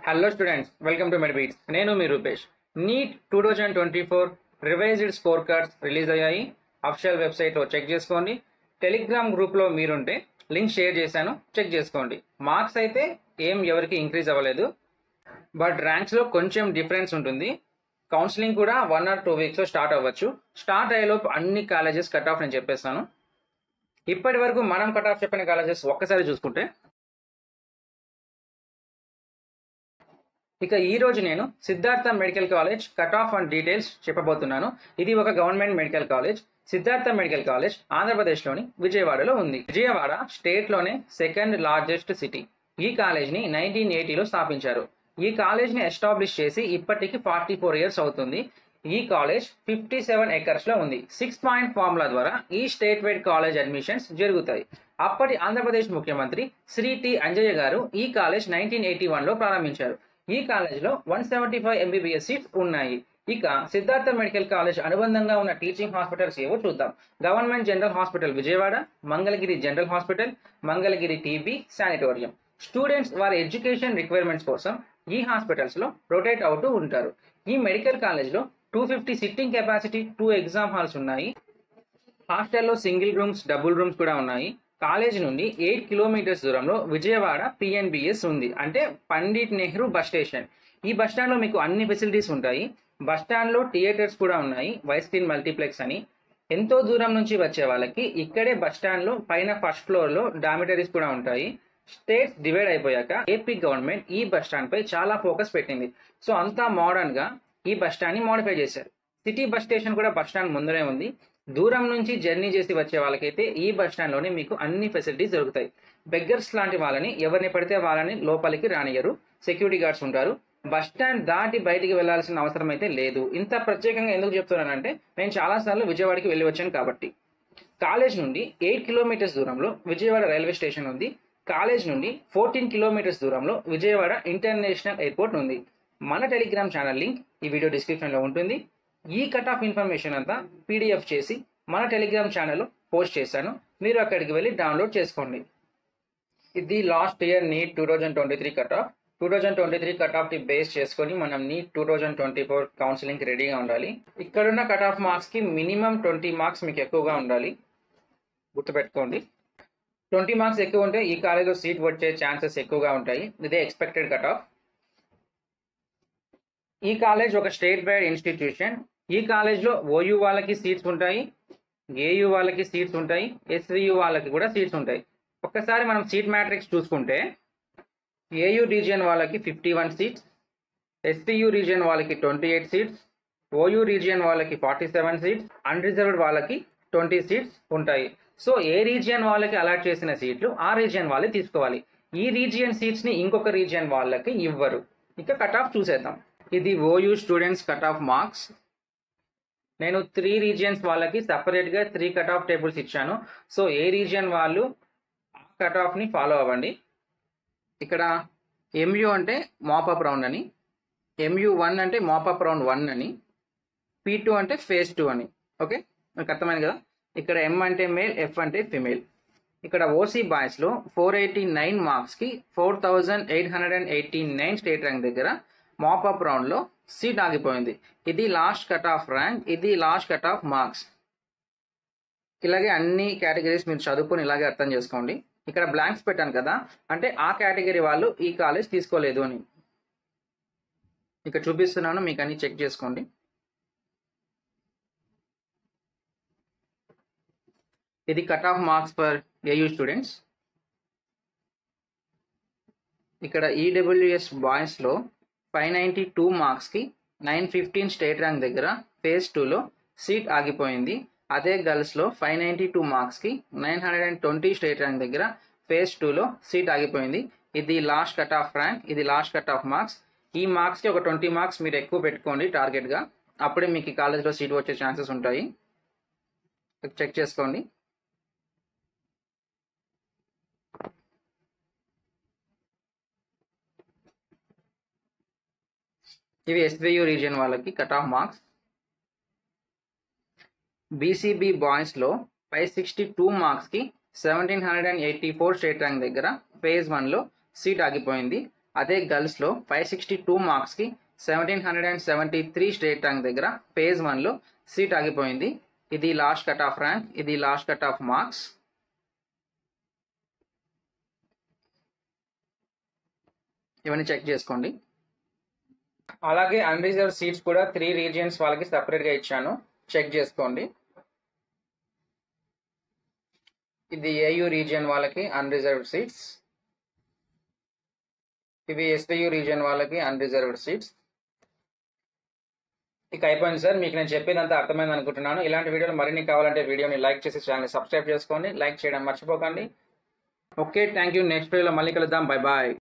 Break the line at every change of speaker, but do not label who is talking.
Hello students, welcome to Medbeats. నేను మీ Rupesh. NEET 2024 revised score cards release అయ్యాయి. Official వెబ్సైట్లో చెక్ చేసుకోండి. టెలిగ్రామ్ గ్రూప్లో మీరుంటే లింక్ షేర్ చేశాను, చెక్ చేసుకోండి. మార్క్స్ అయితే ఎవరికి ఇంక్రీజ్ అవ్వలేదు, బట్ ర్యాంక్స్లో కొంచెం డిఫరెన్స్ ఉంటుంది. కౌన్సిలింగ్ కూడా 1 or 2 వీక్స్లో స్టార్ట్ అవ్వచ్చు. స్టార్ట్ అయ్యేలోపు అన్ని కాలేజెస్ కట్ ఆఫ్ నేను చెప్పేస్తాను. ఇప్పటి వరకు మనం కట్ ఆఫ్ చెప్పిన కాలేజెస్ ఒక్కసారి చూసుకుంటే, ఇక ఈ రోజు నేను Siddhartha medical college cut off and details చెప్పబోతున్నాను. ఇది ఒక government medical college. Siddhartha medical college ఆంధ్రప్రదేశ్లోని విజయవాడలో ఉంది. విజయవాడ స్టేట్లోనే సెకండ్ లార్జెస్ట్ సిటీ. ఈ కాలేజ్ని 1980లో స్థాపించారు. ఈ కాలేజ్ని ఎస్టాబ్లిష్ చేసి ఇప్పటికి 44 years అవుతుంది. ఈ కాలేజ్ 57 acres లో ఉంది. 6 point ఫార్ములా ద్వారా ఈ స్టేట్ వైడ్ కాలేజ్ అడ్మిషన్స్ జరుగుతాయి. అప్పటి ఆంధ్రప్రదేశ్ ముఖ్యమంత్రి శ్రీ టి అంజయ్య గారు ఈ కాలేజ్ 1981లో ప్రారంభించారు. ఈ కాలేజ్లో 175 MBBS సీట్స్ ఉన్నాయి. ఇక సిద్ధార్థ మెడికల్ కాలేజ్ అనుబంధంగా ఉన్న టీచింగ్ హాస్పిటల్స్ ఏవో చూద్దాం. Government general hospital Vijayawada, Mangalagiri general hospital, Mangalagiri TB sanatorium. Students వారి ఎడ్యుకేషన్ రిక్వైర్మెంట్స్ కోసం ఈ హాస్పిటల్స్ లో రొటేట్ అవుతూ ఉంటారు. ఈ మెడికల్ కాలేజ్ లో 250 సిట్టింగ్ కెపాసిటీ, 2 ఎగ్జామ్ హాల్స్ ఉన్నాయి. హాస్టల్లో సింగిల్ రూమ్స్, డబుల్ రూమ్స్ కూడా ఉన్నాయి. కాలేజ్ నుండి 8 kilometers దూరంలో విజయవాడ PNBS ఉంది, అంటే పండిట్ నెహ్రూ బస్ స్టేషన్. ఈ బస్ స్టాండ్ లో మీకు అన్ని ఫెసిలిటీస్ ఉంటాయి. బస్ స్టాండ్ లో థియేటర్స్ కూడా ఉన్నాయి, వైస్క్రీన్ మల్టీప్లెక్స్ అని. ఎంతో దూరం నుంచి వచ్చే వాళ్ళకి ఇక్కడే బస్ స్టాండ్ లో పైన ఫస్ట్ ఫ్లోర్ లో డామిటరీస్ కూడా ఉంటాయి. స్టేట్స్ డివైడ్ అయిపోయాక ఏపీ గవర్నమెంట్ ఈ బస్ స్టాండ్ పై చాలా ఫోకస్ పెట్టింది. సో అంతా మోడర్న్ గా ఈ బస్ స్టాండ్ ని మోడిఫై చేశారు. సిటీ బస్ స్టేషన్ కూడా బస్ స్టాండ్ ముందరే ఉంది. దూరం నుంచి జర్నీ చేసి వచ్చే వాళ్ళకైతే ఈ బస్ స్టాండ్ లోనే మీకు అన్ని ఫెసిలిటీస్ దొరుకుతాయి. బెగ్గర్స్ లాంటి వాళ్ళని, ఎవరిని పడితే వాళ్ళని లోపలికి రానియరు. సెక్యూరిటీ గార్డ్స్ ఉంటారు. బస్ స్టాండ్ దాటి బయటికి వెళ్లాల్సిన అవసరం అయితే లేదు. ఇంత ప్రత్యేకంగా ఎందుకు చెప్తున్నానంటే, నేను చాలాసార్లు విజయవాడకి వెళ్ళి వచ్చాను కాబట్టి. కాలేజ్ నుండి 8 kilometers దూరంలో విజయవాడ రైల్వే స్టేషన్ ఉంది. కాలేజ్ నుండి 14 kilometers దూరంలో విజయవాడ ఇంటర్నేషనల్ ఎయిర్పోర్ట్ ఉంది. మన టెలిగ్రామ్ ఛానల్ లింక్ ఈ వీడియో డిస్క్రిప్షన్లో ఉంటుంది. ఈ కట్ ఆఫ్ ఇన్ఫర్మేషన్ అంతా PDF చేసి మన టెలిగ్రామ్ ఛానల్లో పోస్ట్ చేశాను. మీరు అక్కడికి వెళ్ళి డౌన్లోడ్ చేసుకోండి. ఇది last year NEET 2023 cut off. 2023 cut off ని బేస్ చేసుకొని మనం నీట్ 2024 కౌన్సిలింగ్ రెడీగా ఉండాలి. ఇక్కడున్న కట్ ఆఫ్ మార్క్స్ కి మినిమం 20 మార్క్స్ మీకు ఎక్కువగా ఉండాలి, గుర్తుపెట్టుకోండి. 20 మార్క్స్ ఎక్కువ ఉంటే ఈ కాలేజ్లో సీట్ వచ్చే ఛాన్సెస్ ఎక్కువగా ఉంటాయి. ఇదే ఎక్స్పెక్టెడ్ కట్ ఆఫ్. ఈ కాలేజ్ ఒక స్టేట్ వైడ్ ఇన్స్టిట్యూషన్. ఈ కాలేజ్లో OU వాళ్ళకి సీట్స్ ఉంటాయి, AU వాళ్ళకి సీట్స్ ఉంటాయి, SVU వాళ్ళకి కూడా సీట్స్ ఉంటాయి. ఒక్కసారి మనం సీట్ మ్యాట్రిక్స్ చూసుకుంటే, AU రీజియన్ వాళ్ళకి 51 సీట్స్, SVU రీజియన్ వాళ్ళకి 28 సీట్స్, OU రీజియన్ వాళ్ళకి 47 సీట్స్, అన్రిజర్వ్డ్ వాళ్ళకి 20 సీట్స్ ఉంటాయి. సో ఏ రీజియన్ వాళ్ళకి అలాట్ చేసిన సీట్లు ఆ రీజియన్ వాళ్ళే తీసుకోవాలి. ఈ రీజియన్ సీట్స్ ని ఇంకొక రీజియన్ వాళ్ళకి ఇవ్వరు. ఇక కట్ ఆఫ్ చూసేద్దాం. ఇది OU students cut off marks. నేను 3 రీజియన్స్ వాళ్ళకి సపరేట్గా 3 కట్ ఆఫ్ టేబుల్స్ ఇచ్చాను. సో ఏ రీజియన్ వాళ్ళు ఆ కట్ ఆఫ్ని ఫాలో అవ్వండి. ఇక్కడ MU అంటే మాపప్ రౌండ్ అని, MU1 అంటే మాపప్ రౌండ్ 1 అని, P2 అంటే ఫేజ్ 2 అని. ఓకే, మీకు అర్థమైంది కదా. ఇక్కడ M అంటే మేల్, F అంటే ఫిమేల్. ఇక్కడ OC బాయ్స్లో 489 మార్క్స్కి 4889 స్టేట్ ర్యాంక్ దగ్గర మాపప్ రౌండ్లో సీట్ ఆగిపోయింది. ఇది లాస్ట్ కట్ ఆఫ్ ర్యాంక్, ఇది లాస్ట్ కట్ ఆఫ్ మార్క్స్. ఇలాగే అన్ని కేటగిరీస్ మీరు చదువుకొని ఇలాగే అర్థం చేసుకోండి. ఇక్కడ బ్లాంక్స్ పెట్టాను కదా, అంటే ఆ కేటగిరీ వాళ్ళు ఈ కాలేజ్ తీసుకోలేదు అని. ఇక్కడ చూపిస్తున్నాను, మీకు అన్ని చెక్ చేసుకోండి. ఇది cut off marks for AU students. ఇక్కడ EWS బాయ్స్లో 592 మార్క్స్కి 915 స్టేట్ ర్యాంక్ దగ్గర ఫేజ్ 2లో సీట్ ఆగిపోయింది. అదే గర్ల్స్లో 592 మార్క్స్కి 920 స్టేట్ ర్యాంక్ దగ్గర ఫేజ్ 2లో సీట్ ఆగిపోయింది. ఇది లాస్ట్ కట్ ఆఫ్ ర్యాంక్, ఇది లాస్ట్ కట్ ఆఫ్ మార్క్స్. ఈ మార్క్స్కి ఒక 20 మార్క్స్ మీరు ఎక్కువ పెట్టుకోండి టార్గెట్గా, అప్పుడే మీకు ఈ కాలేజ్లో సీట్ వచ్చే ఛాన్సెస్ ఉంటాయి. చెక్ చేసుకోండి. ఇవి SVU రీజియన్ వాళ్ళకి కట్ ఆఫ్ మార్క్స్. BCB బాయ్స్లో 562 మార్క్స్కి 1784 స్టేట్ ర్యాంక్ దగ్గర ఫేజ్ 1లో సీట్ ఆగిపోయింది. అదే గర్ల్స్లో 562 మార్క్స్కి 1773 స్టేట్ ర్యాంక్ దగ్గర ఫేజ్ 1లో సీట్ ఆగిపోయింది. ఇది లాస్ట్ కట్ ఆఫ్ ర్యాంక్, ఇది లాస్ట్ కట్ ఆఫ్ మార్క్స్. ఇవన్నీ చెక్ చేసుకోండి. అలాగే అన్రిజర్వ్ సీట్స్ కూడా 3 రీజియన్స్ వాళ్ళకి సపరేట్గా ఇచ్చాను, చెక్ చేసుకోండి. ఇది ఏయూ రీజియన్ వాళ్ళకి అన్రిజర్వ్డ్ సీట్స్, ఇవి ఎస్టీయూ రీజియన్ వాళ్ళకి అన్రిజర్వ్డ్ సీట్స్. ఇక అయిపోయింది సార్, మీకు నేను చెప్పేదంతా అర్థమైంది అనుకుంటున్నాను. ఇలాంటి వీడియోలు మరిన్ని కావాలంటే వీడియోని లైక్ చేసి ఛానల్ని సబ్స్క్రైబ్ చేసుకోండి, లైక్ చేయడం మర్చిపోకండి. Okay, thank you. నెక్స్ట్ వీడియోలో మళ్ళీ కలుద్దాం. Bye bye.